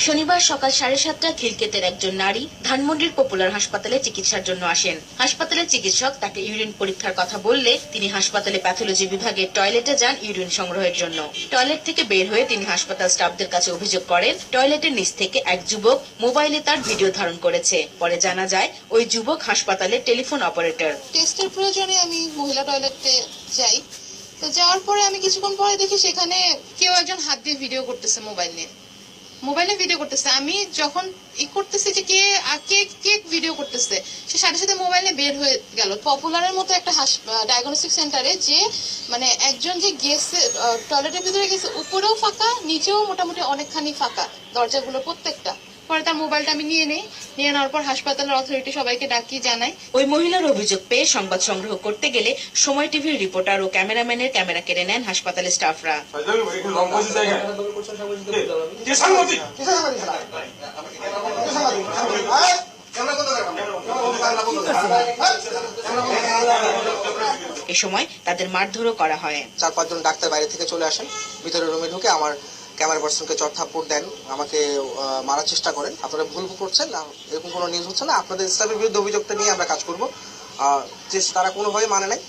শনিবার সকাল 7:30টায় খিলক্ষেতের একজন নারী ধানমন্ডির পপুলার হাসপাতালে চিকিৎসার জন্য আসেন। হাসপাতালের চিকিৎসক তাকে ইউরিন পরীক্ষার কথা বললে তিনি হাসপাতালে প্যাথোলজি বিভাগের টয়লেটে যান ইউরিন সংগ্রহের জন্য। টয়লেট থেকে বের হয়ে তিনি হাসপাতাল স্টাফদের কাছে অভিযোগ করেন টয়লেটের নিচ থেকে এক যুবক মোবাইলে তার ভিডিও ধারণ করেছে। পরে জানা যায় ওই যুবক হাসপাতালের টেলিফোন অপারেটর। টেস্টের প্রয়োজনে আমি মহিলা টয়লেটে যাই। তো যাওয়ার পরে আমি কিছুক্ষণ পরে দেখি সেখানে কেউ একজন হাত দিয়ে ভিডিও করতেছে, মোবাইলে ভিডিও করতেছে। আমি যখন করতেছি যে কে ভিডিও করতেছে, সে সাথে সাথে মোবাইলে বের হয়ে গেল। পপুলারের মতো একটা ডায়াগনস্টিক সেন্টারে যে মানে একজন যে গেছে টয়লেটের ভিতরে গেছে, উপরেও ফাঁকা, নিচেও মোটামুটি অনেকখানি ফাঁকা, দরজাগুলো প্রত্যেকটা। পরে তার মোবাইলটা আমি নিয়ে নেওয়ার পর হাসপাতালের অথরিটি সবাইকে ডাকি জানাই। ওই মহিলার অভিযোগ পেয়ে সংবাদ সংগ্রহ করতে গেলে সময় টিভির রিপোর্টার ও ক্যামেরাম্যানের ক্যামেরা কেড়ে নেন হাসপাতালের স্টাফরা। এ সময় তাদের মারধরও করা হয়। 4-5 জন ডাক্তার বাইরে থেকে চলে আসেন, ভিতরে রুমে ঢুকে আমার ক্যামেরা পার্সনকে চড়থাপ্পড় দেন, আমাকে মারার চেষ্টা করেন। আপনারা ভুল করছেন, এরকম কোনো নিউজ হচ্ছে না। আপনাদের স্টাফের বিরুদ্ধে অভিযোগটা নিয়ে আমরা কাজ করবো। যে তারা কোনোভাবে মানে নাই,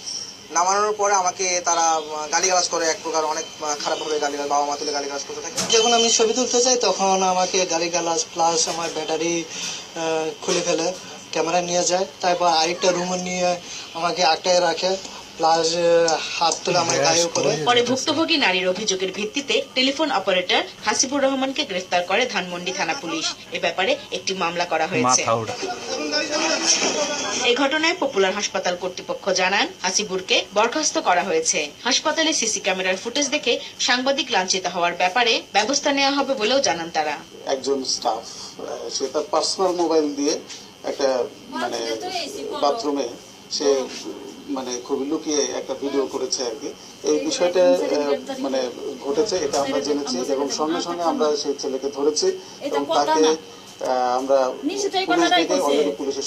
না মানানোর পরে আমাকে তারা গালিগালাজ করে, এক প্রকার অনেক খারাপভাবে গালিগালাজ, বাবা মা তুলে গালিগালাজ করতে থাকে। যখন আমি ছবি তুলতে চাই তখন আমাকে গালিগালাজ প্লাস আমার ব্যাটারি খুলে ফেলে, ক্যামেরা নিয়ে যায়, তারপর আরেকটা রুমে নিয়ে আমাকে আটকায় রাখে, প্লাস হাত তুলে আমার গায়ে উপরে। পরে ভুক্তভোগী নারীর অভিযোগের ভিত্তিতে টেলিফোন অপারেটর হাসিবুর রহমানকে গ্রেফতার করে ধানমন্ডি থানা পুলিশ। এ ব্যাপারে একটি মামলা করা হয়েছে। এই ঘটনায় পপুলার হাসপাতাল কর্তৃপক্ষ জানান হাসিবুরকে বরখাস্ত করা হয়েছে। হাসপাতালে সিসি ক্যামেরার ফুটেজ দেখে সাংবাদিক লাঞ্ছিত হওয়ার ব্যাপারে ব্যবস্থা নেওয়া হবে বলেও জানান তারা। একজন স্টাফ সে তার পার্সোনাল মোবাইল দিয়ে একটা মানে বাথরুমে সে মানে খুবই লুকিয়ে একটা ভিডিও করেছে আর কি। এই বিষয়টা মানে ঘটেছে, এটা আমরা জেনেছি এবং সঙ্গে সঙ্গে আমরা সেই ছেলেকে ধরেছি এবং তাকে আমরা পুলিশ থেকে অলরেডি পুলিশের